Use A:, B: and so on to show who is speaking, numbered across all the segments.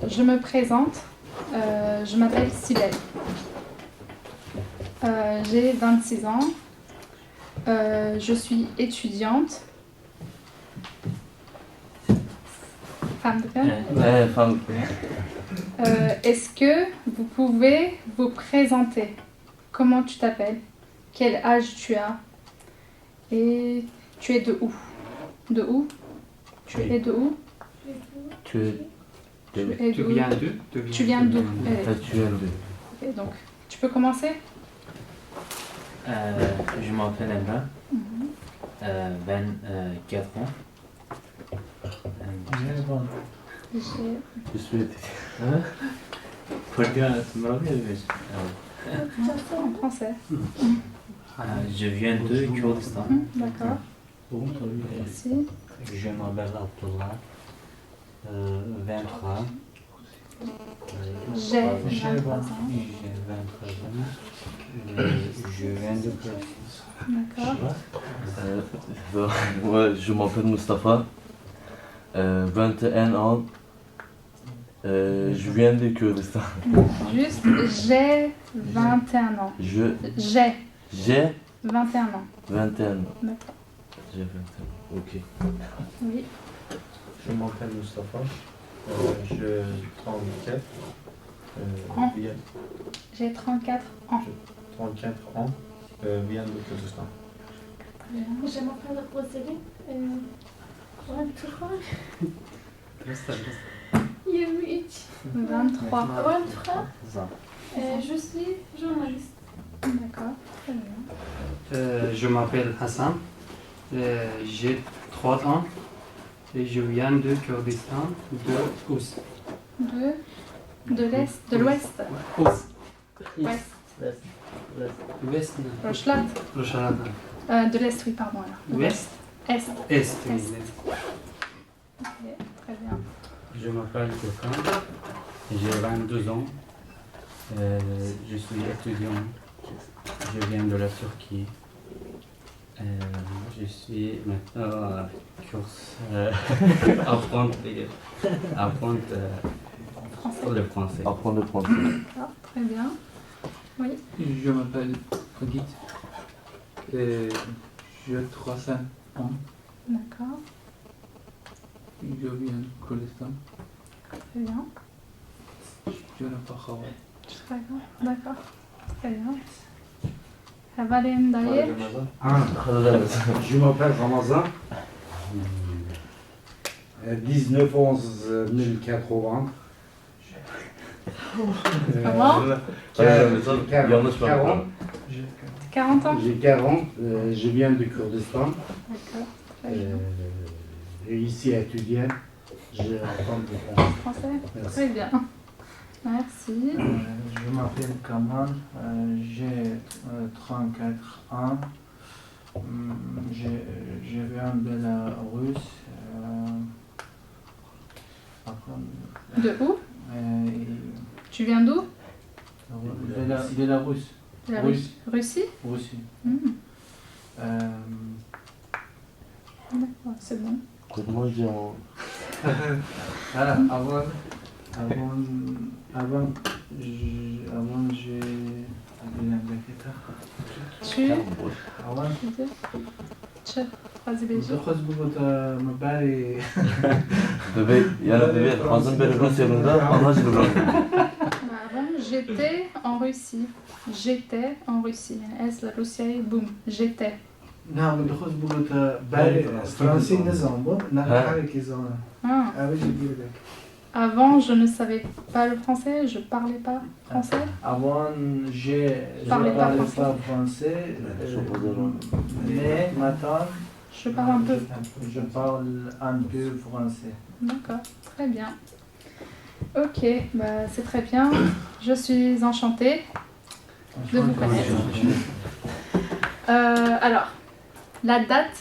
A: je me présente. Je m'appelle Sibel. J'ai 26 ans. Je suis étudiante. Femme de cœur.
B: Femme.
A: Est-ce que vous pouvez vous présenter? Comment tu t'appelles? Quel âge tu as? Et tu es de où? De où? Tu es de où?
B: Tu es
A: Tu
C: viens d'où?
A: Tu viens d'où?
B: tu es
A: Ok, donc, tu peux commencer?
D: Je m'appelle Emrah. Ben 4 ans.
B: Je suis
A: En français.
D: Je viens de Kurdistan.
A: D'accord. Merci.
E: Je m'appelle Abdullah, 23 ans.
A: J'ai 23 ans.
E: J'ai 23 ans. Je viens de Kurdistan.
A: D'accord.
B: Ouais, je m'appelle Mustafa, 21 ans. Je viens de Kurdistan.
A: Juste, j'ai 21 ans. J'ai
B: J'ai
A: 21 ans.
B: 21 ans.
A: D'accord.
B: J'ai 21 ans. Ok.
A: Oui.
C: Je m'appelle Mustafa, j'ai 34
A: Ans.
C: viens-
A: J'ai 34 ans.
C: 34 ans, viens de Kurdistan.
F: Je m'appelle Rosalie, 23,
A: 23.
F: 23. Je suis journaliste.
A: D'accord. Très bien.
C: Je m'appelle Hassan, j'ai 3 ans et je viens de Kurdistan, de Ous.
A: De l'Est, de l'Ouest.
C: Ous.
A: Ouest.
C: Ouest,
A: Rochlat.
C: Rochalat.
A: De l'Est, oui, pardon alors.
C: Ouest,
A: Est.
C: Est.
A: Ok, très bien.
E: Je m'appelle Gökhan, j'ai 22 ans. Je suis étudiant. Je viens de la Turquie. Je suis maintenant à course apprendre
A: Français.
E: le français.
B: Apprendre le français.
A: D'accord, très bien. Oui.
G: Je m'appelle Odit. J'ai 300 ans.
A: D'accord.
G: Je viens de Kurdistan.
A: Très bien.
G: Je n'ai pas travaillé.
A: Très bien. D'accord. Très bien. Havalim Dayer.
H: Je m'appelle Ramazan. 19-11 1080.
A: Comment?
B: Yanlış bak.
H: 40.
A: 40 ans.
H: J'ai 40. Je viens du Kurdistan.
A: D'accord. Très bien.
H: Et ici à étudier. Je apprends le français.
A: Français.
H: Merci.
A: Très bien. Merci.
I: Je m'appelle Kamal, j'ai 34 ans. Je viens de la Russe.
A: De où?
I: euh,
A: Tu viens d'où?
I: de la Russe.
A: De la
I: Russie.
A: Russie?
I: Russie.
A: D'accord, c'est bon.
B: Comment dire en...
I: Avant, j'ai...
A: Tu?
I: avant,
A: Çı. Fazla bir şey.
I: دخلت بقول مبالي
B: Bebek, yani bebek hazım beri Rus yılında anlaşılır.
A: Avant, j'étais en Russie. J'étais en Russie. Yani es la Russie, boum. J'étais.
I: نعم دخلت بقول بالي فرنسي نظام بو نحرك يزون
A: Ah.
I: أبي جديد لك
A: Avant, je ne savais pas le français, je parlais pas français.
I: Avant, je
A: Parlais pas
I: parlais
A: français.
I: pas français, mais maintenant,
A: Je parle un peu.
I: je parle un peu français.
A: D'accord, très bien. Ok, bah, c'est très bien. Je suis enchantée de vous connaître. Alors, la date,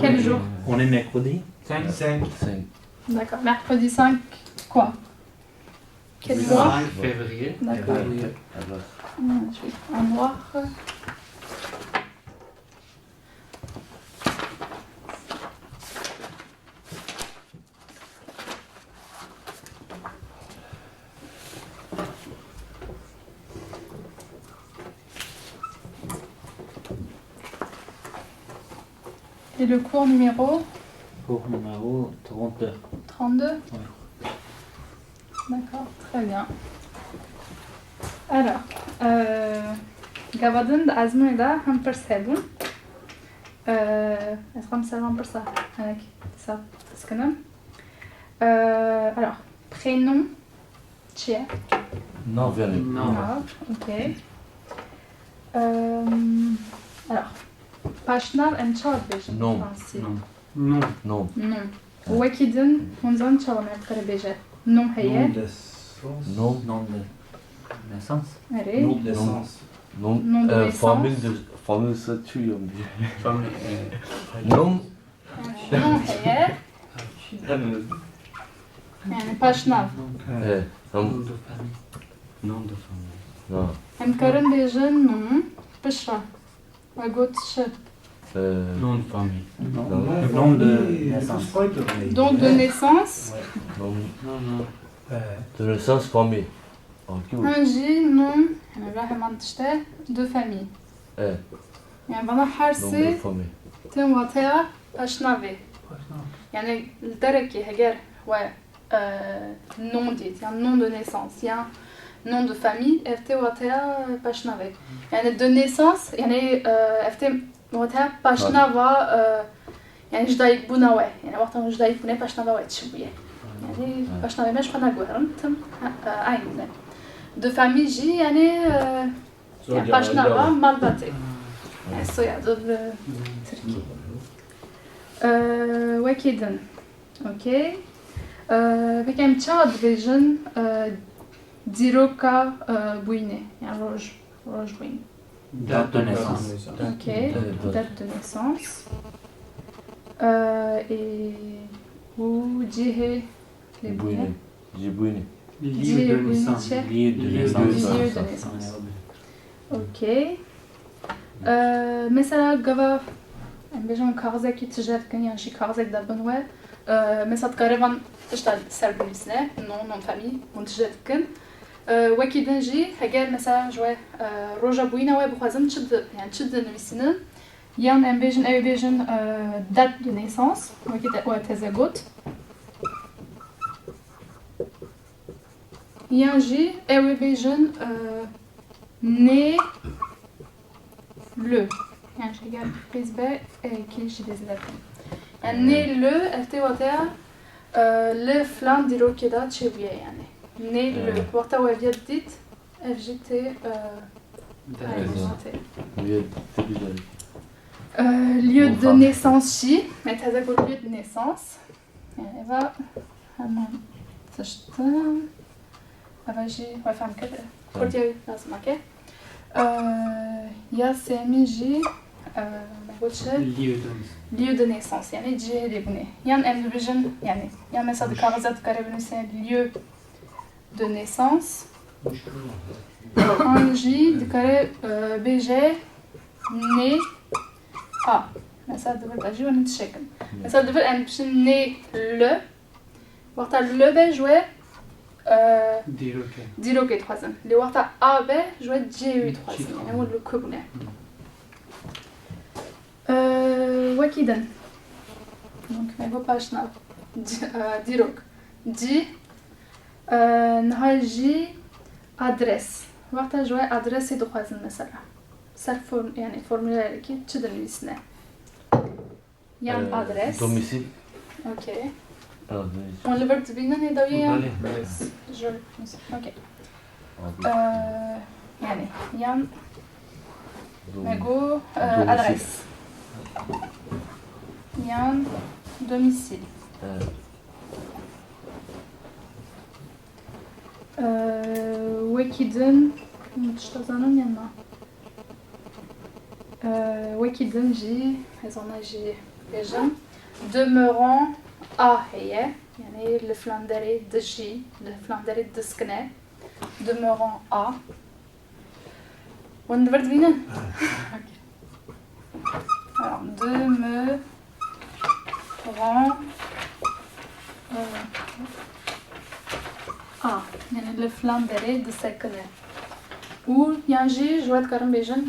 A: quel jour?
D: On est mercredi.
I: 5
A: D'accord, mercredi 5, quoi? Quel mois?
C: février.
A: D'accord. Je vais en noir. Et le cours numéro
D: Cours numéro 32.
A: 32. D'accord, très bien. Alors, Gavadın da Azmi da hem percebem. Est-ce qu'on sait un peu ça avec ça ce que non? Alors, prénom, Tchè.
B: Non, viens.
C: Non.
A: Ok. Alors, Paşnar en Çağbejin.
B: Non.
E: Non.
C: Non.
B: Non.
A: Non. Wakidin, Hunzan Çağbejin Karabéja. Non,
I: Nom
A: Haye.
I: de naissance.
B: Non.
D: Nom de naissance.
A: Allez.
I: Nom de naissance.
B: Non.
A: Nom de naissance.
B: Famille se tue.
E: Famille,
B: Non.
A: Non, Haye. Yani Paşnar.
B: Non.
C: Nom de famille.
E: nom de famille.
B: Non.
A: Hem Karabéjin, non. Pışra. Wagot Şı.
E: Nom de famille.
D: Nom de naissance.
A: Donc de naissance.
B: Non.
C: Non, non.
B: De naissance, famille. Ok.
A: Hangi, non. Yani Rahman işte de famille. Yani bana
B: Nom de
A: hersi
B: famille.
A: تم واتيا باشنافي يعني الدركي هجر و نون ديت يعني نون دو نيسانس يعني نون دو فامي افتي واتيا باشنافي يعني دو نيسانس يعني افتي واتيا باشنافا يعني جدايك بوناوي يعني وقتها جدايك بوناوي باشنافا واتشويه يعني باشنافي مش قنا جوهرن تم عين دو فامي جي يعني باشنافا مالباتي يعني soyadı Türkiye. Wakiden. Okey. Peki hem çağ division diroka buyne. Yani roj buyne.
C: Date de naissance.
A: Ok. Date de naissance. Et ou cihe
B: Buyne. Djibouine.
C: Lieu de naissance.
D: Lieu de naissance.
A: Lieu de naissance. Ok. Mesela gava بيجون كارزك يتجاد كن يعني شي كارزك دا بنوه مثلا تقريبا اشتغل سربلسنا نون فامي منتجات كن وكي دنجي هجال مثلا جوا روجا بوينا وي بخوازم تشد يعني تشد نفسنا يان ام بيجن اي بيجن دات دو نيسانس وكي دا تزاغوت يان جي اي بيجن ني le يعني je regarde prise B qui j'ai des lettres يعني le أفتي وقتها le flanc ديرو كده تشويه يعني né le وقتها وفيت ديت FGT lieu de naissance شي mais هذا كل lieu de naissance يعني va تشتم أفاجي وفهم كده كل لازم أوكي يا سامي lieu de naissance يعني جي لبنى يعني ام بيجن يعني مثلا كارزات كاربن سي lieu de naissance انجي دكار بيجي ني مثلا دبل اجي ونتشكل مثلا دبل ان باش ني لو وقت لو بي جوي ديروكي تخوازن اللي وقتها ا بي جوي جي تخوازن يعني هو لو كوبنا وكيدا دونك ما هو باشنا ديروك دي نهاجي ادريس وقتها جوي ادريس يدخوازن مثلا سر يعني فورمولار كي تشد الويسنا يعني ادريس
B: دوميسيل
A: اوكي on le verbe بينا ندويا جول اوكي يعني يان ماغو ادريس يان دوميسيل وكيدن متشتزانون يما وكيدن جي هزونا جي بيجن demeurant A هي يعني الفلاندري دجي الفلاندري دسكنا demeurant A ونبرد بينا alors demeurant A يعني الفلاندري دسكنا Ou ينجي جوات كرم بيجن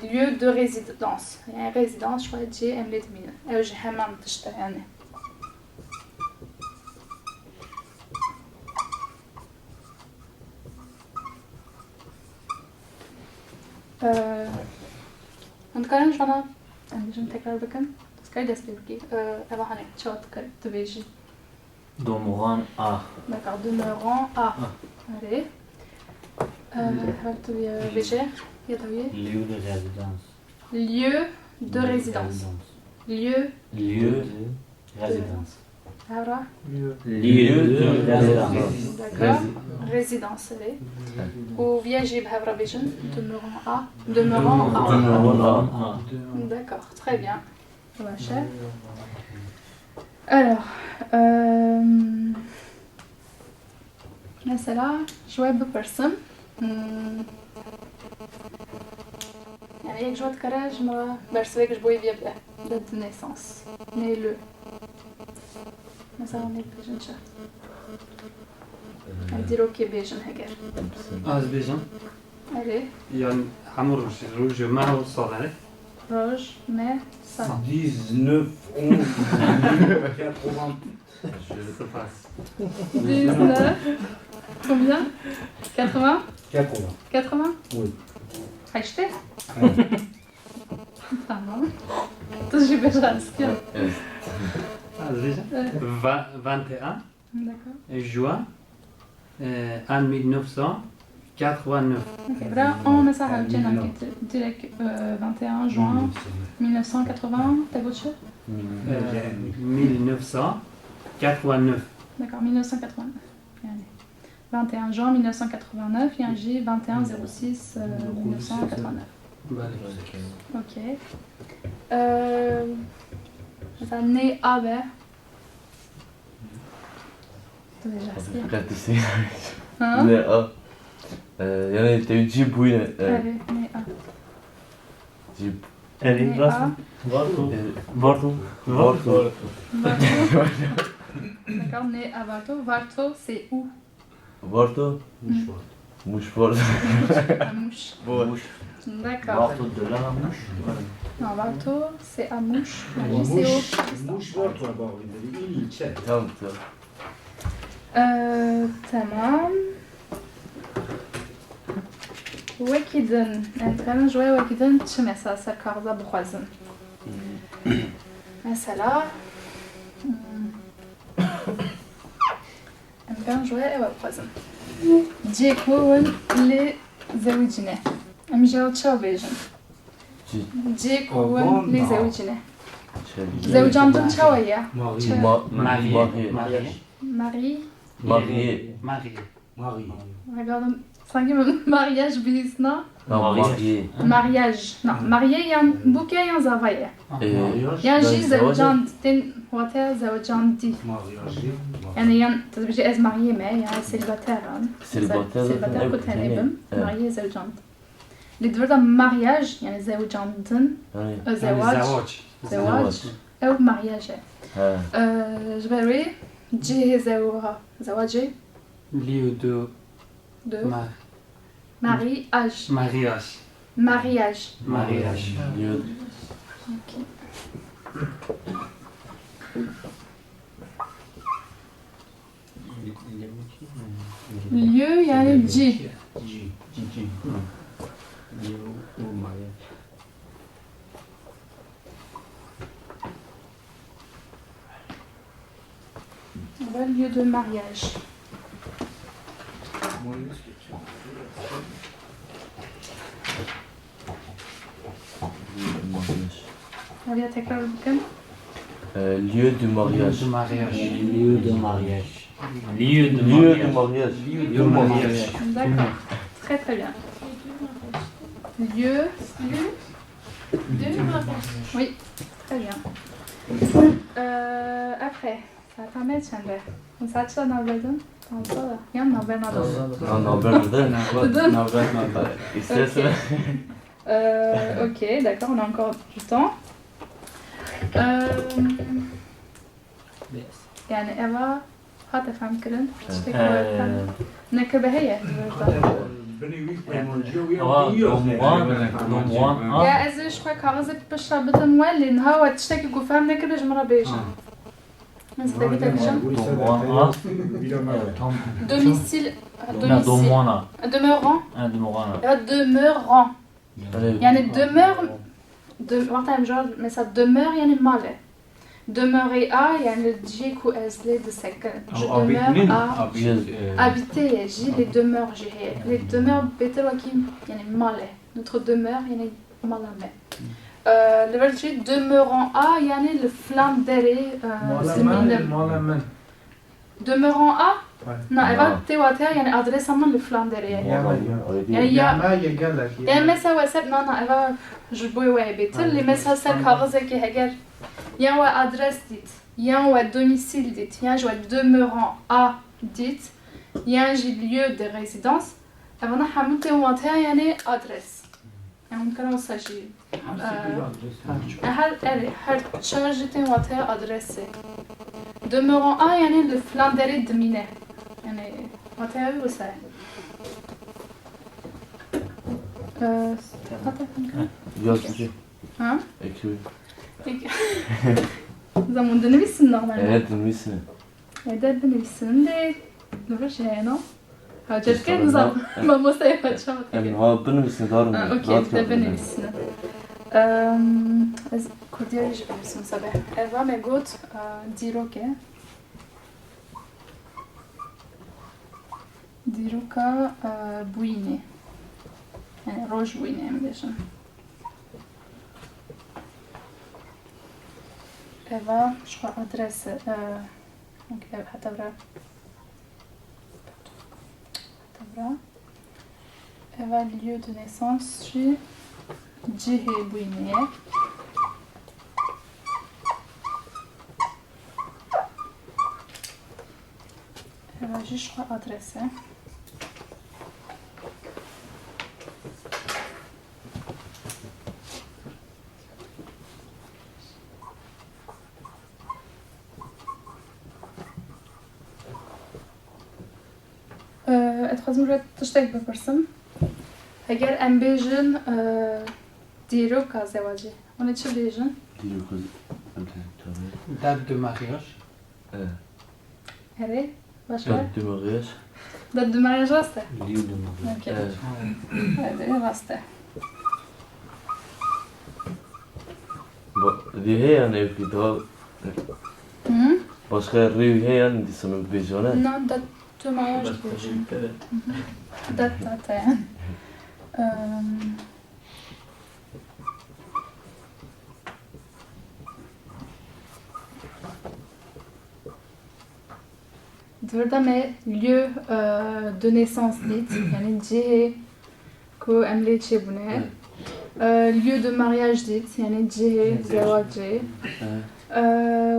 A: lieu de résidence يعني résidence شوية تجي أملت مينا أو جي حمام تشتا يعني نتكلم شونا بيجن تكرار بكم بس كاي دست بيبكي أبا هني شو تبيجي
D: Demeurant à.
A: D'accord, demeurant à. Allez. بيجي يدوي
D: Lieu de résidence.
A: lieu de résidence. Lieu
D: Lieu de résidence.
A: هذا
D: Lieu de résidence.
A: d'accord résidence allez ou viager بهذا بيجن demeurant à demeurant à
D: Demeurant à.
A: d'accord très bien ma chère alors مثلا شوية ببرسم يعني هيك جوات كراج مرة برسويك جبوي بيبدأ date de naissance né le مثلا هيك بيجن شهر نديرو كي بيجن هكذا
C: أزبيجان
A: allez
C: يعني حمر روج معه صالح
A: روج مي ça
H: 19, 11, 80.
C: se passe
A: 19 combien 80
H: 80.
A: 80
H: Oui.
A: عشتي تمام تجي بيجان سكيل
C: أزبيجان 21
A: d'accord
C: juin en 1989
A: là on مثلا جينا direct 21 juin 1980 t'as votre chef
C: 1989
A: d'accord 1989 يعني 21 juin 1989 il y a un J 21 06 1989 ok مثلا né à Ber
B: قاعد تسير
A: hein
B: لا يعني تجيب وين
A: allez né à
B: تجيب
D: Allez,
A: né
D: vas-y.
A: à
D: Varto.
B: Varto.
A: d'accord né à Varto Varto c'est où
B: Varto مش Varto
A: à Mouche
D: Mouche.
A: d'accord
D: Varto de la mouche. Voilà.
A: non Varto c'est à Mouche Mouche c'est au
H: مش برضه يا بابا اللي تشات
B: تمام
A: تمام وكيدن مثلا جوي وكيدن تشمسا سكارزا بخوازن مثلا كان جوي بخوازن جيكون لي زوجنا مجاو تشاوبيجن جيكون لي زوجنا زوجان دون تشاويا
C: marié
A: ماري
B: marié
C: marié
H: Marie.
A: regarde cinquième mariage bisna
B: non marié
A: mariage non marié il y a un bouquet il y a un zavaye il y a un J زوجان تين واتر زوجان دي
H: مارياجي.
A: يعني يعني تبجي از marié mais il y a un célibataire
B: célibataire
A: كنت هنبم marié زوجان اللي تبرد mariage يعني زوجان دن زواج زواج أو mariage جبري جي زواجي
C: lieu de
A: de mariage
C: mariage
A: mariage
C: mariage
A: ok lieu il y a le J
D: Lieu au mariage.
A: on va lieu de mariage هذه تكرار بكم
B: lieu du mariage
C: de mariage
D: Lieu de mariage. Lieu de
B: lieu du
D: mariage.
B: mariage
C: lieu de mariage
A: d'accord très très bien lieu
F: De mariage.
A: oui très bien après ça permet de changer on s'attend dans le bedon on s'en va il y en a ben
B: non non ben
A: Ok. Ok, d'accord, on a encore du temps. يعني إيفا هاتفهم كلن نكبة هي يا ازي شوي كاغزت بشرا بدن وين هوا تشتكي كفام نكر جمرة بيجا من سدقي تكشم domicile
D: دوموانا
A: demeurant
D: دوموانا
A: demeurant يعني demeure وقتها مجرد مثلا demeure يعني ماله demeurer à يعني تجيكو ازلي دسكن je demeure à habiter جي les demeures جي هي les demeures بتروكيم يعني ماله notre demeure يعني ماله le verbe جي demeurant à يعني le flamme derrière
I: مال
A: demeurant à non ايوه تيواتها يعني adresse من le flamme derrière يعني يعني مثلا وسب نانا ايوه جبوي وعبيت اللي مثلا سال كاغزة كي هجر يا هو adresse ديت يا هو domicile ديت يا هو demeurant à ديت يا جي lieu de résidence انا حملت واتها يعني adresse يعني ممكن اوصل شيء هر تشارجتي واتها adresse demeurant à يعني le flamme derrière dominé يعني واتها وصل
B: Yazıcı.
A: Ha?
B: Ekibim.
A: Zamanında ne bilsin normalde?
B: Evet, bilmişsin.
A: Evet, ne bilsin de ne şey no? Ha, çeşke zaman mama say yapacağım.
B: Ha, bilmişsin, doğru mu?
A: Okey, de ne bilsin. Az kurdiye iş bilsin sabah. Eva me got diroke. Diroka buini. Yani roj buini mi diyeceğim. Eva, je crois, adresse. Donc, Hatavra. Eva, lieu de naissance, chez Djihe Bouiné. Eva, je crois, adresse. اتخذ تشتاق ببرسم اگر ام بیجن دیرو کا زواجی اون چه بیجن
B: Diyor kız.
C: Date de mariage.
A: اره باشه
B: Date de mariage.
A: داد دو mariage راسته
D: lieu de mariage
A: اوکی اره راسته
B: Diye evli daha başka riv heyan disem bejone.
A: non داد دو mariage بیجن داد داد yani Burada me lieu de naissance dit, yani cihe ko emle çebune. Lieu de mariage dit, yani cihe zevace.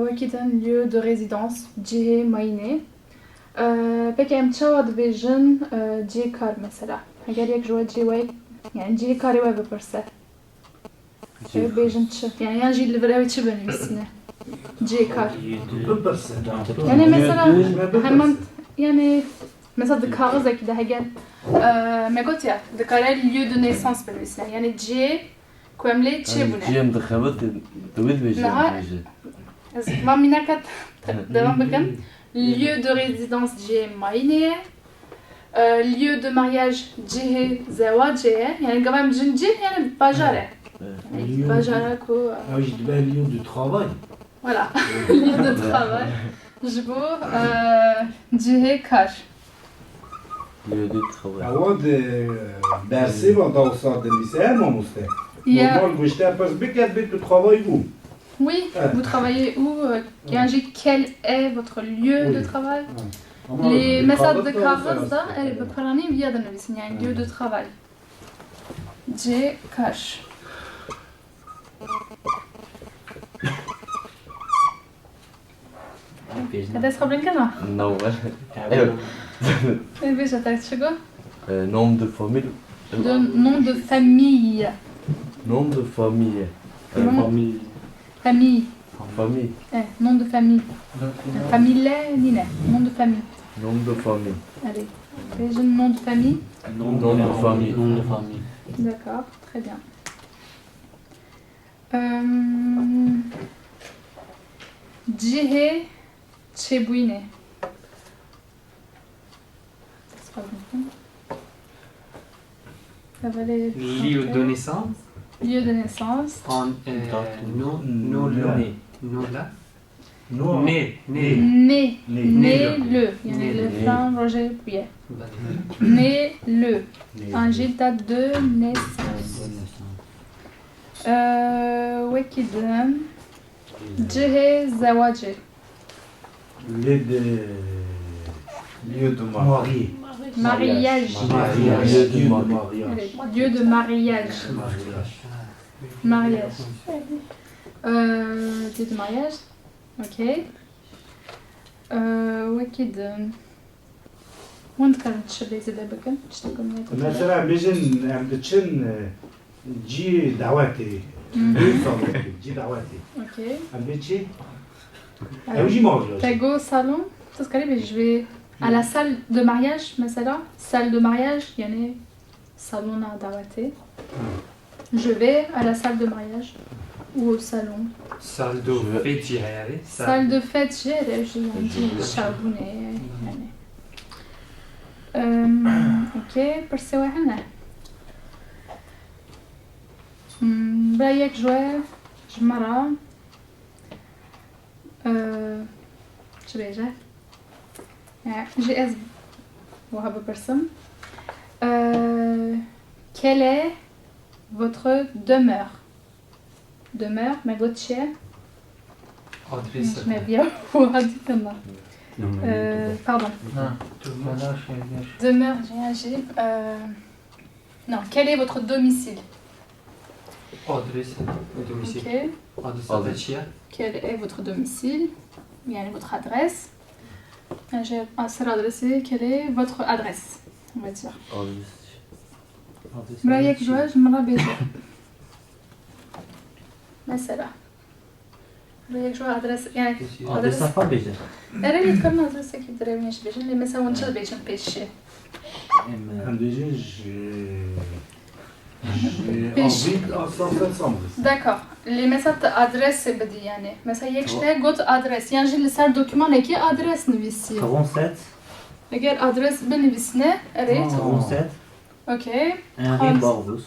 A: Vakiten lieu de résidence, cihe mayne. Peki em çavad bejin cihe kar mesela. Eğer yek jwa cihe yani cihe karı ve bepırsa. Bejin çı, yani yan jil ve çı benim ismine. Cihe kar. Yani mesela hemen yani mesela de kağızdaki de hemen megot ya de kare lieu de naissance belirlisine yani C koemle çe bu ne?
B: Cem de xabat de bejene.
A: Ben minakat devam bakın lieu de résidence C mayne lieu de mariage C zevace yani gavem cinci yani bajare. Bajara ko.
H: Ah, je dis lieu de travail.
A: Voilà, lieu de travail. Je vous dirai car.
B: Lieu de travail.
H: عوض درسي وضع وصاد اللسان ومستوى. Normal, vous jetez un peu de bec de travail, vous.
A: Oui, vous travaillez où quel est votre lieu de travail? Les messages de kağızda بپرانیم یادم نویسین yani lieu de travail. C kaş. هذا صعب كذا.
B: نوع. ايوه.
A: باش تعرف شنو؟
B: Nom de famille.
A: Nom de famille.
B: Nom de famille.
A: Famille.
B: Famille.
A: Nom de famille. Famille Nina. Nom de famille.
B: Nom de famille.
A: Allez, j'ai le nom de famille.
B: Nom de famille.
D: Nom de famille.
A: D'accord, très bien. Jihe Chebouine. Ça va aller.
C: Lieu de naissance.
A: Lieu de naissance.
C: Non là.
I: Non.
C: Né.
A: Né.
I: Né.
A: Né le. Il y en a le fin Roger Pouillet. Né le. Un J date de naissance. Wikidum. Jihe Zawaje.
H: Lieu de mariage.
A: Mariage.
H: Lieu de mariage.
A: Allez, lieu de mariage. Mariage. Lieu de mariage. Ok. Wikidum. وين كانت شبه زي بكن؟ تشتغل
H: مثلا بيجن عم بتشن جي دعواتي جي دعواتي
A: Ok.
H: عم بتشي او جي mariage.
A: Tago salon. Ça se calme, je vais à la salle de mariage, مثلا. Salle de mariage, il y en a salon à Dawate. Je vais à la salle de mariage ou au salon.
C: Salle de fête, j'irai.
A: Salle de fête, j'ai dit chabouné. Ok, percevoir هنا. برايك جوا جمرة. شو بيجي؟ GS وهذا برسم. Quelle est votre demeure? Demeure, ma gauche.
C: Adresse.
A: Je mets bien pour dire pardon. Demeure, j'ai non, quel est votre domicile?
C: Adresse. Domicile.
A: Ok.
C: Adresse.
A: Quel est votre domicile? Bien, votre adresse. J'ai un seul adressé. Quelle est votre adresse? On va dire. برايك جواج مرة بيجي. مثلا. برايك جواج adresse يعني.
D: Adresse alfabétique.
A: أنا اللي تكلم adresse كيف تدرينيش بيجي اللي مثلا ونشل بيجي بيشي.
H: عم بيجن j'ai envie à 170.
A: D'accord. اللي مثلا adresse بدي يعني. مثلا يكشتى قلت adresse. يعني اللي صار دوكيمان هيك adresse نفسي.
D: 47.
A: لقيت adresse بنفسنا قريت.
D: 37.
A: Ok.
D: Henri Barbus.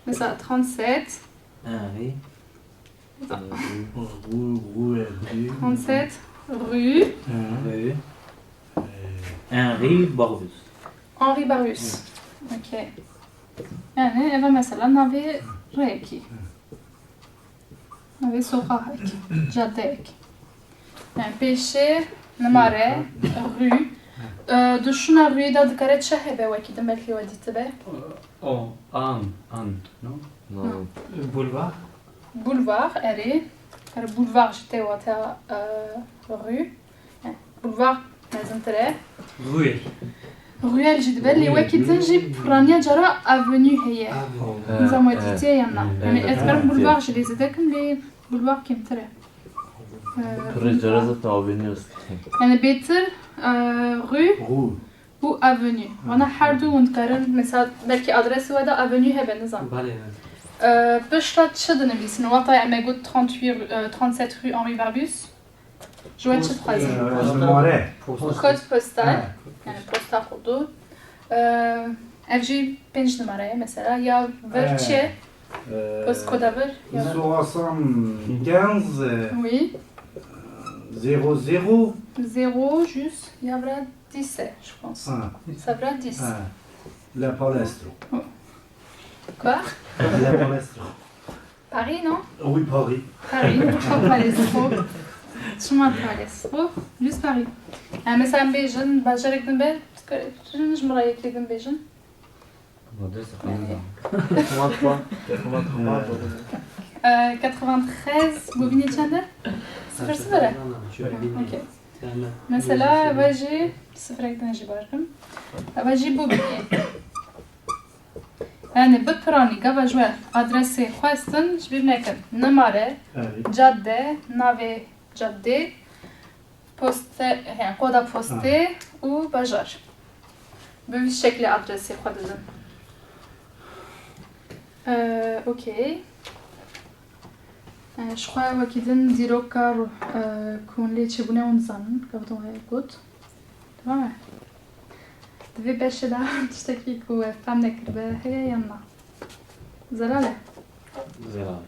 A: مثلا 37.
D: Henri.
A: 37 rue
D: Henri Barbus.
A: Henri Barbus. Ok. يعني إذا مثلا نبي ريكي نبي سوقا هيك جادة هيك يعني بيشي نمارة rue دو شنا rue دا ذكرت شهبة وكي دمت لي ودي تبع
B: Non.
C: Boulevard.
A: boulevard أري كار boulevard جتة واتا rue boulevard لازم ترى
C: Ruelle.
A: رويال جدبل لي وكي تنجي برانيا جرا افونيو هي نظام وديتي يانا يعني اذكر بولفار جلي زدكم لي بولفار كيم ترى
B: Rejaraza taviniyoruz.
A: يعني بيتر رو و افونيو وانا حردو ونتقارن مثلا بلكي ادريس ودا افونيو هي بالنظام باش لا تشدنا بيس نواطا يعني قلت 37 rue Henri Barbus جوات شي تخازي كود بوستال يعني بوستا خودو FG بنج نمارة مثلا يا فيرتشي بوست كودابر
H: 75
A: oui
H: 00
A: 0 juste il y a 17 je pense ça va 10
H: La Palestro.
A: quoi
H: La Palestro.
A: Paris non
H: Oui, Paris.
A: Paris pas Palestro شما Palestro juste Paris مثلا بيجن باجرك دنبال جنج مرايك لي دنبيجن
B: Adresse
A: 93 بوبيني تشاندر صفر صفر اوكي مثلا باجي صفر هكذا نجيب رقم باجي بوبيني يعني بكراني قبل جوال ادرسي خواستن جبير نكن نمارة جادة نافي جادة poste yani koda poste و bajar. به شکل آدرسی خودتون. اوکی. شخواه وکیدن دیروکار کنلی چگونه اون زن که بتون های گود. تمامه. دوی بشه ده تشتکی که فهم نکرده هیا یا نه. زلاله.
B: زلال.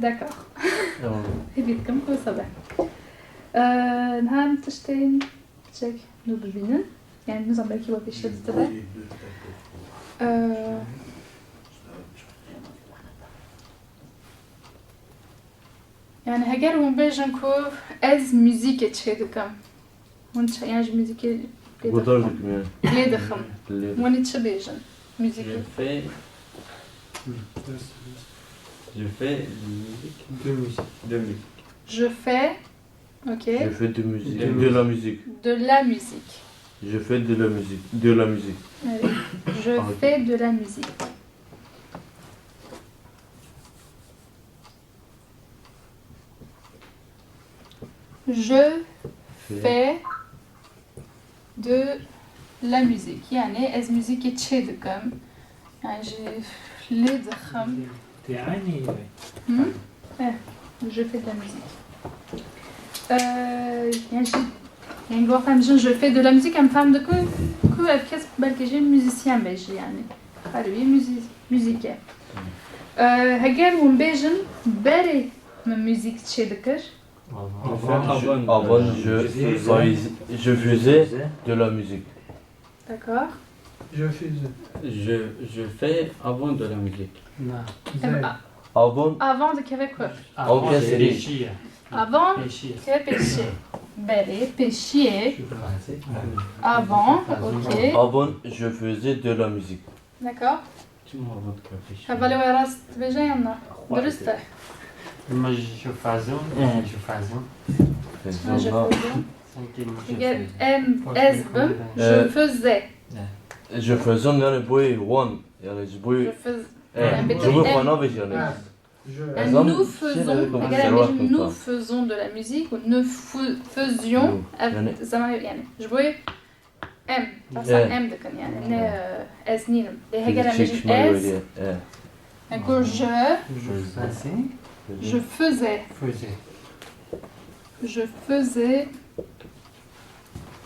A: دکار. هیبید کم که سبه. نهان تشتین چک نو ببینن. Yani ne zaman belki bir şey de. Yani eğer on bejen ko ez müzik çeydikam. On yani müzik
B: Gudardık mı?
A: ledekham. On içe bejen müzik.
E: Je fais de musique.
A: Je fais OK.
B: Je fais de musique. De la musique.
A: De la musique.
B: Je fais de la musique. De la musique.
A: Oui. Je fais de la musique. Je fais de la musique. Yani ez müzik çeydikam. Yani ledekham.
D: يعني
A: Je fais de la musique. Yani bu akşam je fais de la musique am femme de que herkes belki je müzisyen beji yani. Harbi müzike. Eğer un bejin beri müzik çeydikir.
B: Avant, je faisais de la musique.
A: D'accord.
E: Je fais avant de la musique.
B: Avant,
A: Avant de qu'avec quoi?
B: Avant,
A: Avant que péché. Beri péché. Avant, OK.
B: avant, je faisais de la musique.
A: D'accord.
E: Tu m'as avant de café.
A: Havale ve rast beje yanına. Dürüst de.
C: Moi, je faisais. Je faisais.
A: Je faisais.
C: Sanki
A: Eğer ezbim, je faisais.
B: Je faisais yani bu one. Yani bu
A: Je faisais.
B: je bu fana beş yani.
A: Nous faisons, nous faisons de la musique ou nous faisions. Yani jouer M. Parce M de kan yani ne ezninim. Eğer amacım ez. Donc je faisais. Je faisais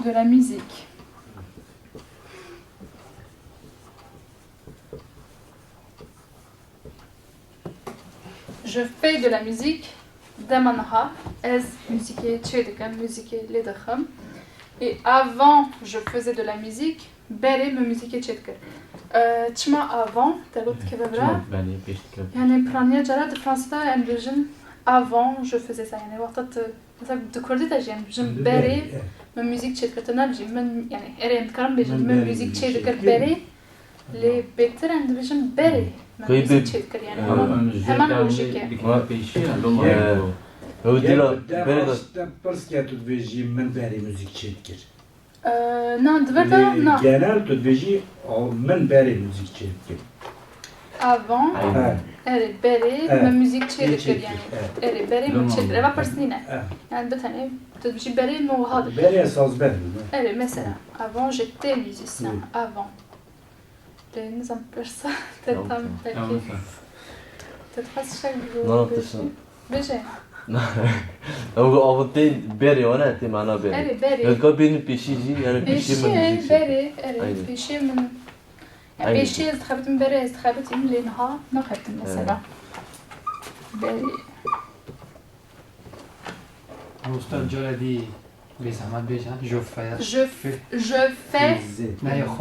A: de la musique. Je fais de la musique. Damanha, ez musique tchedikam, musique ledakham. Et avant, je faisais de la musique. Beri me musique tchedikam. Tchma avant, t'as kebabra. Yani praniye jara de Fransa'da embejin avant je faisais ça. Yani vaqtat mesela de Kurdit ajyan bejin beri me musique tchedikam bejin men yani erem karam bejin me musique tchedikam beri le better and bejin beri. Musique tchedikam yani hemen lojik.
B: هو دي لا بريدة
H: Parce qu'il y a tout de suite même vers les musiques tchèques.
A: Non, de verdad, non.
H: Genel tout de suite même vers les musiques tchèques.
A: Avant, evet, beri me müzik çelikir
H: çelikir,
A: yani.
H: evet.
A: Evet, beri me çelikir. Eva personine. Yani bir tane, bir şey beri no hadi.
H: Vers esas ben.
A: Evet, mesela, avant j'étais musicien, avant. Ne zaman persa, tam belki. Tetras şey gibi.
B: Ne yaptın?
A: Beje.
B: Ama avantay beri ona te mana beri.
A: Evet, beri.
B: Yani kabinin peşici yani peşi
A: Beşi,
B: müzik.
A: beri, evet, beşi min. Yani beşi استخبتم beri استخبتم لينها نقدم مثلا. Beri.
C: Usta Joladi, les amas déjà, je fais.
A: Je fais.
C: D'ailleurs,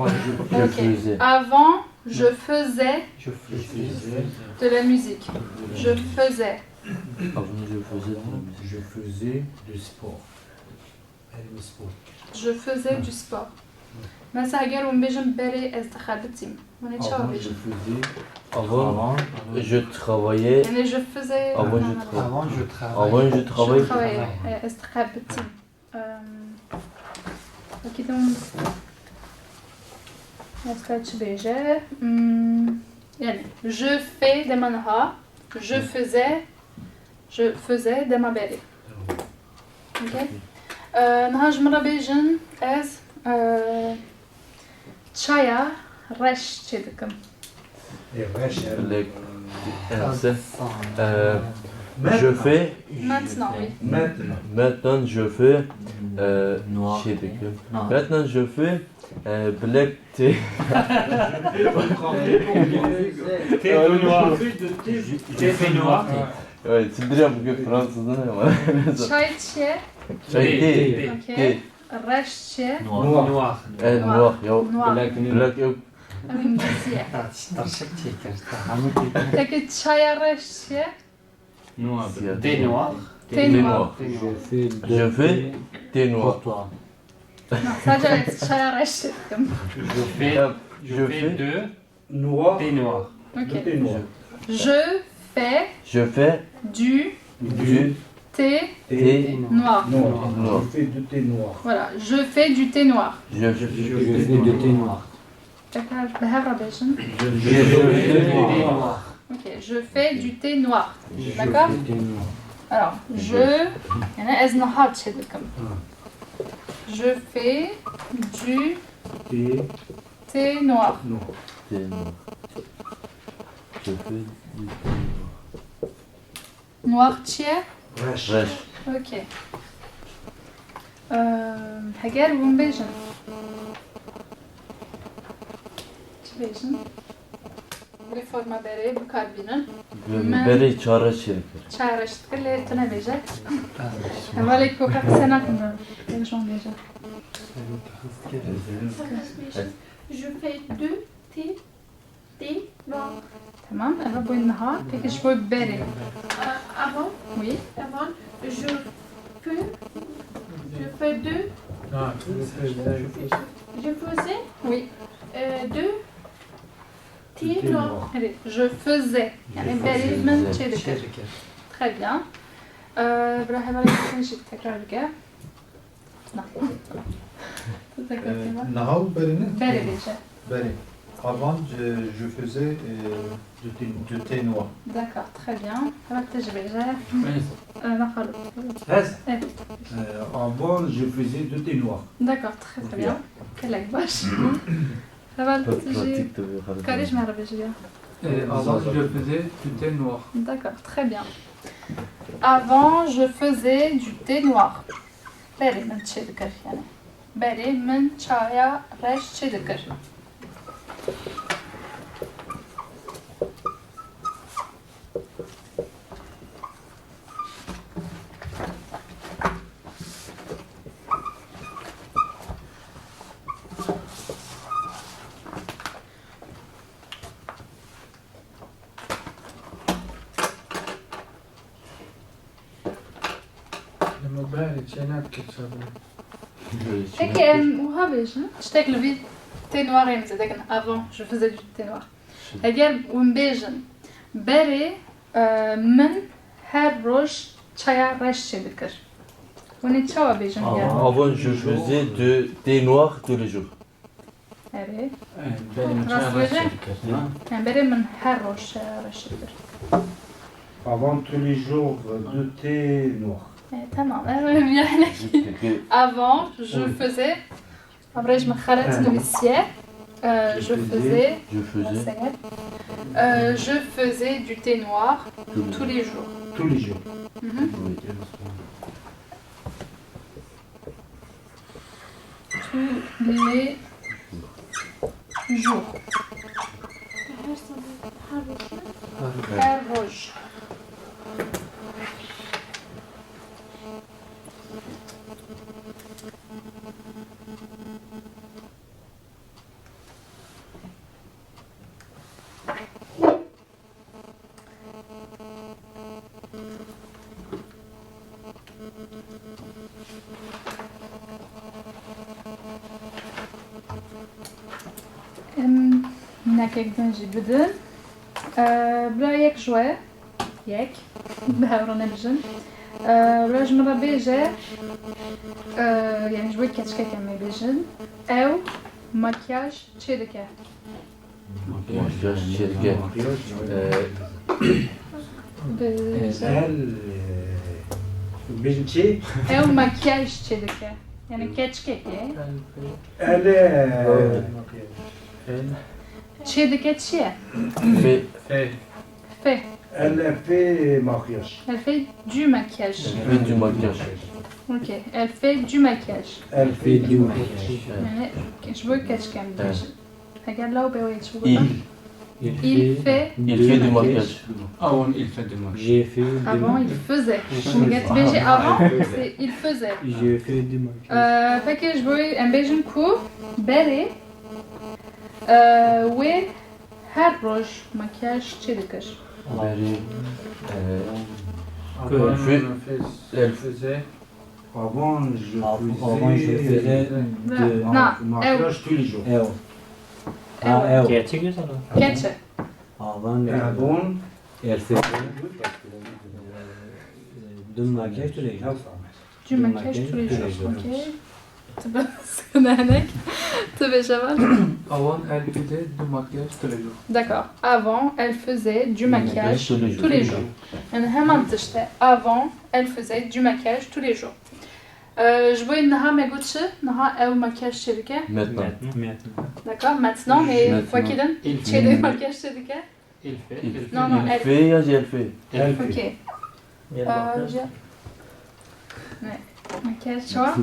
A: Ok. Avant, je faisais
C: je faisais.
A: de la musique. Je faisais.
B: Avant je faisais de la musique.
E: Je faisais du sport.
A: Je faisais du sport. Mesela eğer on bejim beri استخبتم. On est
E: Avant,
A: çağ
E: je faisais.
B: Avant, je travaillais.
A: Yani je faisais.
B: Avant, je travaillais.
C: Avant, je travaillais.
B: Avant, je
A: Je
B: travaillais.
A: travaillais. استخبتم. Ok donc. Nasıl beje? Yani je fais de manha. Je faisais de ma beri. Ok. نهاجم رابيجن از تشايا رش تشدكم
B: Les- je fais.
A: Maintenant, oui.
B: Maintenant, je fais.
D: Noir.
B: chez des clubs.
D: Non.
B: Maintenant, je fais. Black tea.
E: Thé de noir.
D: Je fais noir.
B: Ouais, tu dirais bugün Fransız'da ne var?
A: Çay çe,
B: Çay tea.
A: okey.
B: Tea.
A: Reş çe,
D: Noir.
C: Noir.
B: Noir. Yok.
A: Noir.
B: Black yok.
A: İngilizce.
C: ترشق تيكر
A: Peki çaya reş çe,
E: Noir.
B: Siyah.
C: Thé noir.
A: thé noir.
B: Je fais thé noir.
D: Pour toi.
A: Non, sadece çaya reş çedim.
C: Je fais,
B: Je
C: je fais
B: fais.
C: deux
H: Noir.
C: thé noir.
A: Ok.
H: Thé noir.
A: Je fais
B: Je fais
A: du
B: du
A: thé
B: thé
A: noir.
H: Noir.
B: Noir.
H: Je fais du thé noir.
A: Voilà, je fais du thé noir.
B: Je
D: Je fais du thé noir.
A: Tekrar بهذا بيجن.
B: fais
C: Thé noir.
A: Ok, je fais du thé noir. D'accord? Alors, je يعني ازنهار تشدكم. Je fais du
H: Thé
A: thé noir.
H: noir.
B: thé noir. Je fais du thé
A: Noir tiers.
H: Resh.
B: noir. Resh.
A: Ok. هجر ونبيجن. بيجن. ريفورما بري بكاربينن.
B: Beri çare şirket.
A: شعرش تكلي تنبيجة. هذولك فوق سنة كنا بيجون بيجا.
F: Je fais deux thé noir.
A: تمام. أنا بقول النهار. كيف شوي بري.
F: Avant,
A: Oui.
F: je fais deux, je faisais
A: Oui.
F: deux thé noir.
A: Allez, je faisais. يعني بري من شيء
C: شركة.
A: Très bien. براحة بالك نجيب تكرار كده. نعم. تذكرتي ما؟
I: Nahal Berine.
A: بري بيجا.
I: Beri. Avant, je faisais du thé noir.
A: D'accord, très bien. هلا تجي بيجا. نخلو.
H: Reste. Avant, je faisais du thé noir.
A: D'accord, très très bien. كلك باش. هلا تجي.
B: Pratik tabii.
A: كاريش ما ربي جيا.
G: Avant, je faisais du thé noir.
A: D'accord, très bien. Avant, je faisais du thé noir. بري من شي ذكر يعني. بري من شايا رش شي ذكر.
I: لما بارد شنات كتشابه.
A: Peki وهابيش تشتكلوا في thé noir يمزي لكن avant je faisais du thé noir. هجر ونبيجن بري من هر روز çaya رش شي ذكر. وني تشوا بيجن يعني.
B: Avant, je faisais de thé noir tous les jours.
A: Evet.
E: Benim
A: Nasıl
E: çare
A: böyle?
E: şirket.
A: يعني بري من هر روز رش ذكر.
H: Avant tous les jours, du thé noir.
A: تمام. يعني
B: Çünkü
A: avant je faisais après je me خلطت نويسية. Je faisais
B: je faisais
A: je faisais du thé noir tous les jours.
H: Tous les jours.
A: Mhm.
B: oui.
A: Tous les jours. Her roz. هناك نجي بدل بلا يك شوي يك بهاورانا بجن بلا جمرة بيجا يعني جوي كاتشكا كما بيجن او مكياج تشيدكا
B: Makyaj şirket.
A: بيجا
H: Elle, بنتي
A: ev makyaj çedike. Yani keçkeke.
H: elle
A: Çedike çiye.
B: Fait.
A: Fait.
H: elle fait maquillage.
A: Elle fait du maquillage.
B: Fait du maquillage.
A: Ok. Elle fait du maquillage.
H: Elle fait
D: du maquillage.
A: Yani je veux keçkem diye. Regarde là où ben oui, tu vois
B: Il.
A: pas. Il fait.
B: Il fait du maquillage.
E: Avant, il fait du maquillage.
D: J'ai fait
A: Avant, il faisait. Regarde, BG avant, c'est il faisait.
D: J'ai fait du maquillage.
A: Peki je veux un bejim ku beri ve her roj makyaj çedikir.
B: Beri.
G: Avant,
B: fait-
G: elle faisait.
H: Avant,
D: Avant, je faisais de
A: Non,
H: maquillage tous les jours.
D: ev. Ah, ev. Gerçek mi sana?
A: Keçe.
D: Avant,
H: Avant,
D: elle faisait de maquillage tous les jours.
A: Du maquillage tous les jours. Ok. Tabii sıkınanek. Tabii Şaval.
G: Avant, elle faisait du maquillage tous les jours.
A: D'accord. Avant, elle faisait du maquillage
B: tous les jours.
A: tous les jours. Yani hemen işte. Avant, elle faisait du maquillage tous les jours. Je veux naha megutçı, naha ev makyaj çedike.
B: Maintenant.
A: D'accord. Maintenant, mais
B: Maintenant.
A: fakidin
C: Il
A: çede
C: fait.
A: makyaj çedike.
C: Il fait.
B: Il,
C: Il fait.
A: Non, non,
B: il
A: elle.
B: fait, ya j'ai fait.
H: elle fait.
A: Ok. Ouais. Maquillage, tu vois.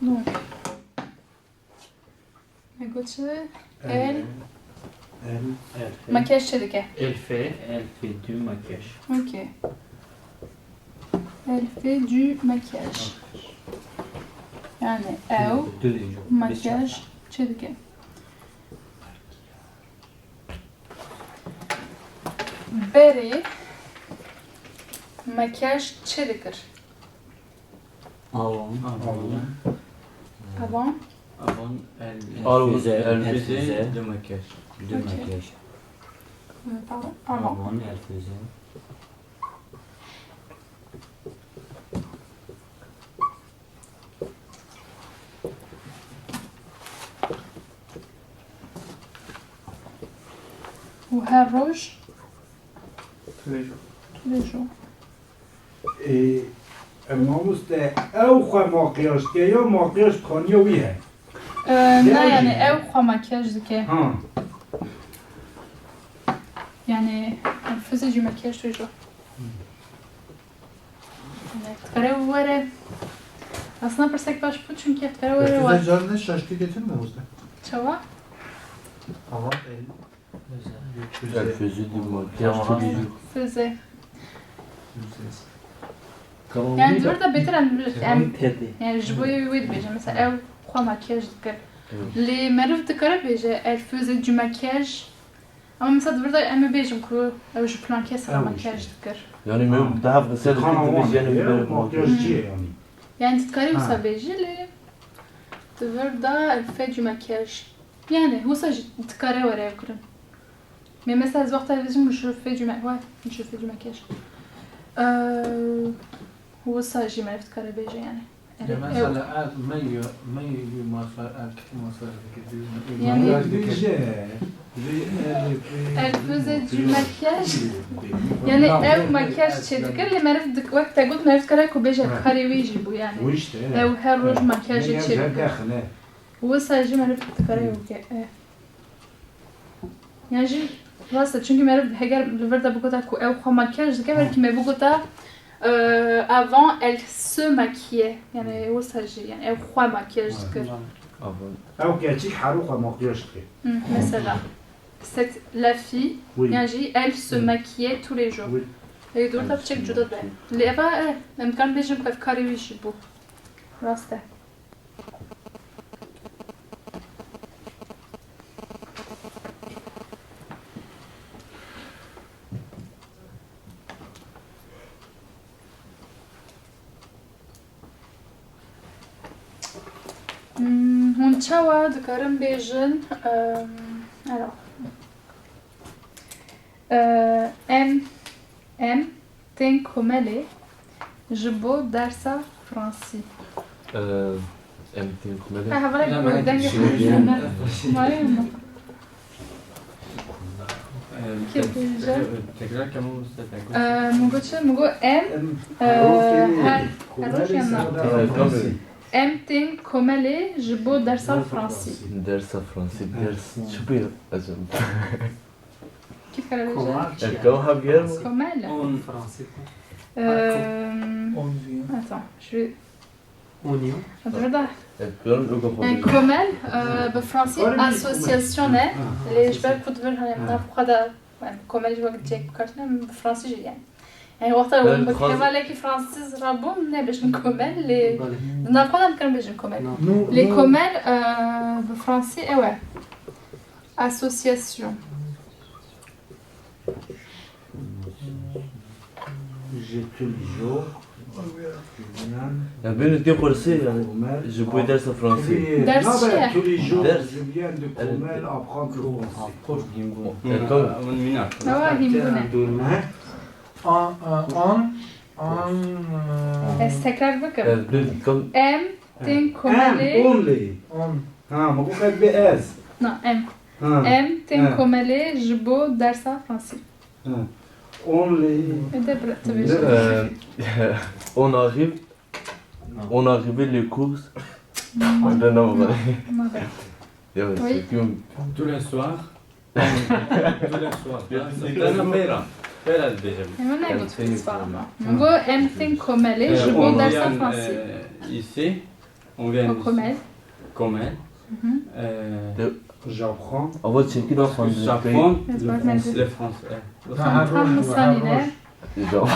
A: Donc, Megutçı, elle, makyaj çedike.
C: Elle fait.
D: Elle fait du maquillage.
A: Ok. Elle fait du maquillage. Yani ev,
D: Tous les jours.
A: makyaj çedike. Beri, makyaj çedikir.
D: Avant.
A: Avant,
E: Avant, elle
B: Alors,
D: faisait,
B: elle
D: elle
E: faisait
D: faisait
E: du maquillage.
D: du
A: Ok.
D: maquillage.
A: pardon, avant.
D: Avant, elle faisait.
A: Ou her roj,
G: Tous les jours.
A: tous les jours.
H: Et الماموسته او خو ماقیاش که یا ماقیاش خانیویه
A: Ne
H: Yani-
A: yani ev kwa makyaj dike.
H: ها
A: Yani elle faisait du maquillage tous les jours. Tkare vere. Aslında persek baş bu çünkü tkare vere var.
I: Efterden şaşkı getirme usta.
A: Çava.
I: Avant,
B: Elle faisait du maquillage tous les jours.
A: Faisait.
D: Comment
A: Yani dur da beter yani
D: Teddy.
A: yani je voyais oui déjà mais ça ev kwa makyaj dike. Les merv tkare beje elle faisait du maquillage. Ama mesela dur da emme bejim ku je planquais sur le
H: Ah oui,
A: maquillage
H: je-
A: dike.
B: Yani même daha غسل
H: خانوان
B: yani
H: ya ماقیاش چیه یعنی
A: Yani tkare
H: Ha.
A: usa beje le dur da elle fait du maquillage. Yani usa tkare vere ev kurun. Mais mesela z vaqt bejim je fais du maquillage. Ouais, je fais du maquillage. Usa jimer tkare beje yani.
G: مثلا ما مصر
A: Yani
H: بیجه
A: elle faisait du maquillage. Yani ev makyaj çedikir li merif dik vakt tegut merif kare ku beje karevi bu yani.
H: ویشته
A: Ev her roj makyaj
H: میگم
A: çedikir.
H: داخله
A: Usa jimer tkare ke. Yani jim rasta çünkü merif heger liverda bu kadar ku ev kwa makyaj dike belki me bu kadar avant elle se maquillait. Yani usa yani ev kwa makyaj dikir.
B: Avant.
H: او که چی حروق ماقیاش که
A: Mesela cette la fille
H: وی
A: yani elle se maquillait tous les jours.
H: وی
A: Ey dur tabi çek juda be. Leva emkan bejim kaf karevi bu. Rasta. Hon çawa dikarim bejin alors em ten komele ji bo dersa fransî.
B: Em têm como é que
A: Ha
B: é?
A: havara
G: Hemen
A: denge
G: şey
A: konuşuyorlar. Var mı?
E: تكرار كمان مستفاد.
A: Mugo em her roş yanına. Em tin komeli ji bo dersa fransî.
B: Dersa fransî, ders çıpıyor. Azım.
A: Kif kara veja?
C: Comment
B: Erkan hab yer mi?
A: Komel.
C: En français.
A: Attends, je vais...
C: Oignon.
A: Attends,
B: Erkan o
A: un
B: kadar.
A: komel بالفرنسي associationnel اللي جبال كنت منها من قدا كومل جو جاك كارتنا بالفرنسي يعني يعني وقتها لو بكتب عليك فرانسيز رابون باش نكمل اللي نقدر نكمل باش نكمل لي كومل بالفرنسي ايوا association
H: J'ai tous les jours.
B: Ya beni diyor polisi yani. Je peux dersa fransî.
A: Ders
H: Non, ben,
A: cher.
H: tous les jours,
B: Ders.
H: je viens de Comel apprendre le français.
B: Erkan.
A: اه هيمبونه
H: Hein?
A: بس تكرار بكم
B: Ben comme
A: ام تين
H: Un,
A: كومالي
H: only. ها ما بقول بي اس.
A: non ام
H: ها.
A: ام تين كومالي جبو درسا فرنسي
H: ها. Only.
A: دبر تبي
B: on arrive. On arrive les courses. Ben non, ouais. Ya
A: Oui.
B: c'est comme
E: Tous les soirs. Tous les soirs. C'est un mera. Quel est le deuxième?
A: انا قلت في الصفارة نقول ام تين كومالي جبو درسا فرنسي
E: Ici, on vient
A: au كومال
E: Comel.
H: J'apprends.
B: on va checker dans son
E: J'apprends
A: français.
E: le français.
B: Genre.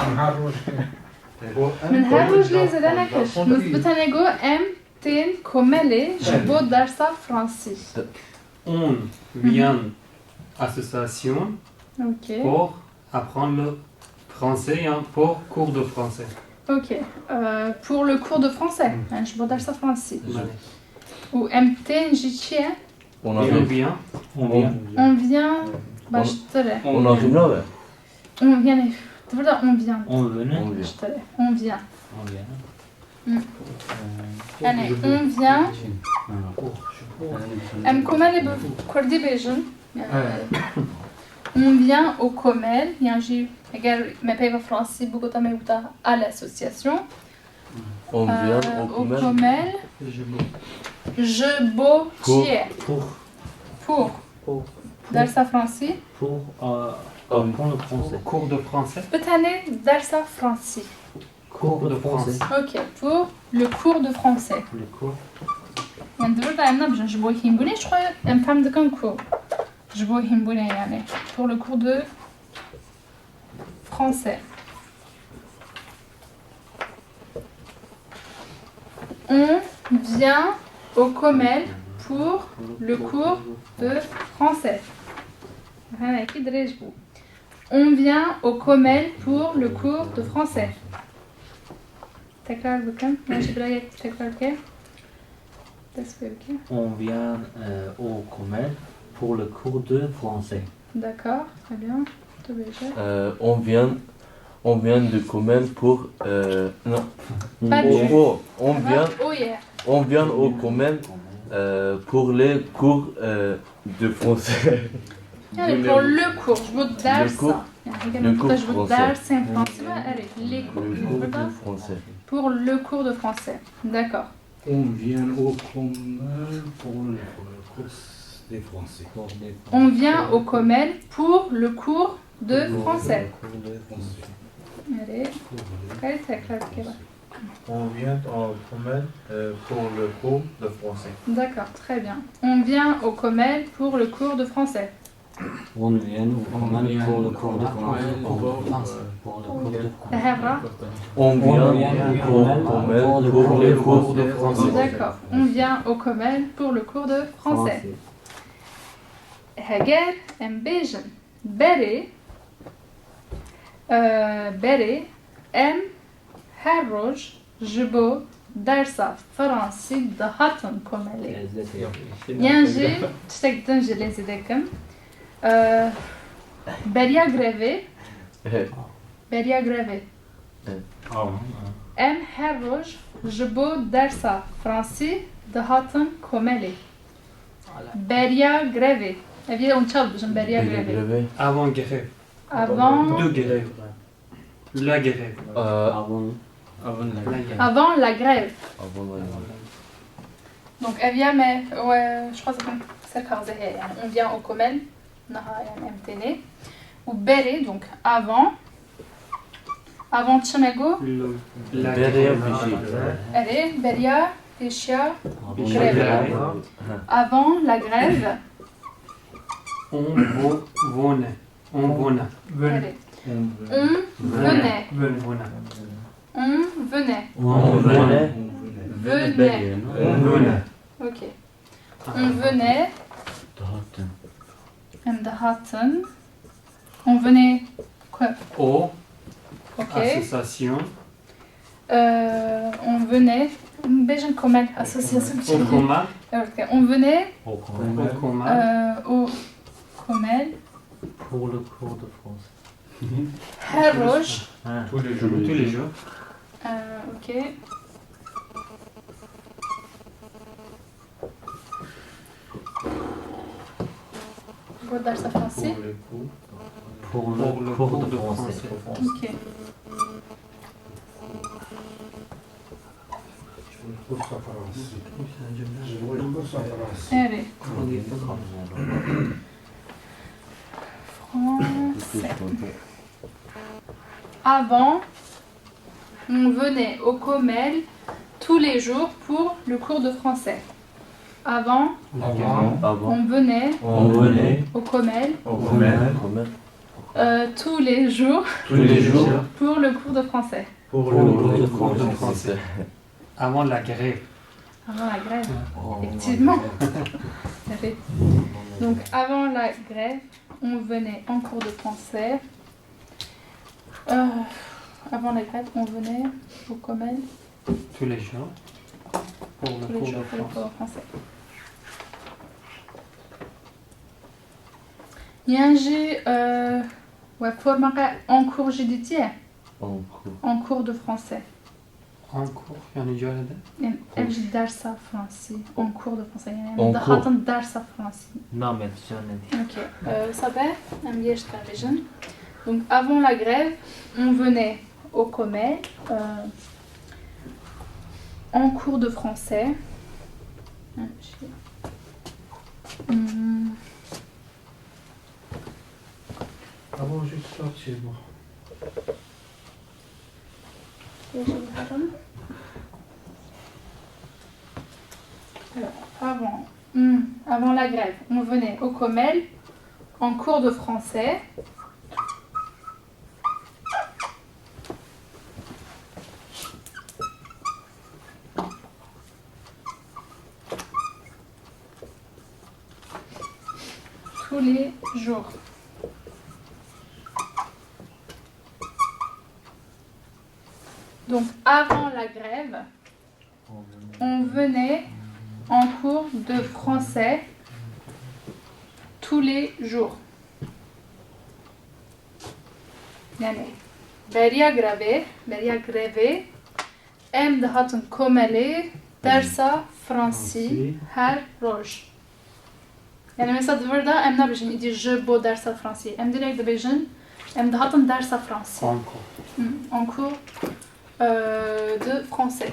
A: من هالوج لي زاد انا كش مثبت انا نقول ام تين كومالي جبو درسا فرنسي
C: On vient association
A: اوكي
C: pour apprendre le français et pour cours de français.
A: Ok. Pour le cours de français, je vais dire ça français.
C: Vale.
A: Ou MT, JT,
B: On
C: Et on
B: arrive.
C: vient.
A: on vient. Bah, je te l'ai.
B: On arrive là, ouais.
A: On vient. Tu veux dire, on vient.
D: On venait.
B: On
A: Je
B: vient.
A: te l'ai. On vient.
D: On vient.
A: Allez, on vient. Comment les Kurdi Beijing on vient au Comel. Il y a un J. Regarde, mes pays français, beaucoup de temps, à l'association.
B: On vient au
A: Au
B: commerce.
A: Comel. Je beau pour درس فرنسي
D: Pour apprendre le français.
C: Cours de français.
A: بتاني درس فرنسي
D: Cours de français.
A: ok pour le cours de français
D: Le cours.
A: يعني دبرت عندنا باش نجيبو هيمبوني شو نفهم دكان كور نجيبو هيمبوني يعني pour le cours de français on vient au Comel pour le cours de français. On vient au Comel pour le cours de français. تكرار بكم ماشي برايك تكرار كيف تسوي كيف
D: On vient au Comel pour le cours de français.
A: d'accord très bien tout bien
B: On vient de Comel pour. Non.
A: Pas du.
B: On vient au Comel pour les cours de français.
A: يعني pour le cours je veux dar
B: Le cours.
A: ça يعني
B: cours
A: je veux
B: français.
A: dar c'est en français allez les cours
B: Le cours de français.
A: pour le cours de français d'accord
H: On vient au Comel pour le cours des Français.
A: on vient au Comel pour le cours de français allez allez تكرار كيف
G: On vient au Comel pour le cours de français.
A: d'accord très bien on vient au Comel pour le cours de français
D: On vient au Comel pour le cours de français.
C: Pour le français.
D: Pour le cours de français.
A: هبرة
B: On vient au Comel pour les cours de français.
A: d'accord on vient au Comel pour le cours de français هجر ام بيجن بري بري ام هروج جبو درسا فرنسي دهاتن كومالي ينجي تشتك دنجي لازي دكم بريا غريفي بريا غريفي Em her roj ji bo dersa Fransî dihatin komelê. Beriya grevê. Ev yê on çav bijin beriya grevê.
B: Greve.
C: Avant grève.
A: Avant,
C: De grève. La grève.
D: Avant.
E: Avant la
C: La grève.
A: avant la grève.
B: Avant la
A: Donc ev ya me, ouais, je crois que c'est comme ça. Yani on vient au komel, naha yani emtene. Ou beri, donc avant. Avant çemego,
C: La
B: Beriya
C: grève.
B: pişi.
A: ere, beriya, peşya.
D: Avant
A: Grève.
D: la grève.
A: Avant la grève,
C: On venait. On venait.
A: ere. On venait.
C: Venait.
A: On venait.
B: On venait.
A: Venait.
C: On venait.
A: Ok. On venait.
D: Dahaten.
A: Hem de hatten. On venait. Quoi?
C: Au
A: Ok.
C: association.
A: On venait. Bejin komel association.
C: Au commun.
A: Ok. On venait
D: Au commun.
C: Au commun.
A: au komel.
D: Pour le cours de français.
A: Her roj.
D: Ah.
G: Tous les jours.
C: Tous les jours.
A: Ok. Bu dersa Fransız.
G: Pour les cours.
D: Pour le cours de français.
A: Ok.
H: Cours à Fransız. Cours à Fransız.
A: Evet. Français. Avant, on venait au Comel tous les jours pour le cours de français. Avant,
B: Avant.
A: on venait
B: On venait.
A: au Comel
G: Au commun.
A: tous les jours
B: Tous les jours.
A: pour le cours de français.
G: Pour
B: Pour
G: le
B: le
G: cours.
B: cours de français.
C: Avant la grève.
A: Avant la grève, effectivement. Oui. Donc avant la grève, on venait en cours de français. Avant la grève, on venait au Comel
C: Tous les jours. Pour le
A: tous les
C: cours
A: jours
C: de
A: pour le cours
C: français.
A: de français. Yanji, ouais, formaqa en cours judiciaire,
B: En cours.
A: en cours de français.
C: En cours. Yani جالده.
A: Yani emji dersa Fransi, en cours de français. Yani
B: En
A: daha
B: cours.
A: hatın dersa Fransi.
D: Non, mais tu en as dit.
A: Ok, ça va, donc avant la grève, on venait au Comel en cours de français.
I: Avant, juste là, c'est bon.
A: Alors, avant la grève, on venait au Comel en cours de français. Tous les jours. Donc avant la grève, on venait en cours de français tous les jours. Yani beriya greve em dihatin komeli dersa Fransi her roj. Yani mesela burada em nabijin idi je bo dersa Fransi. Em direkt dibijin em dihatin dersa Fransi.
C: En cours.
A: En cours de français.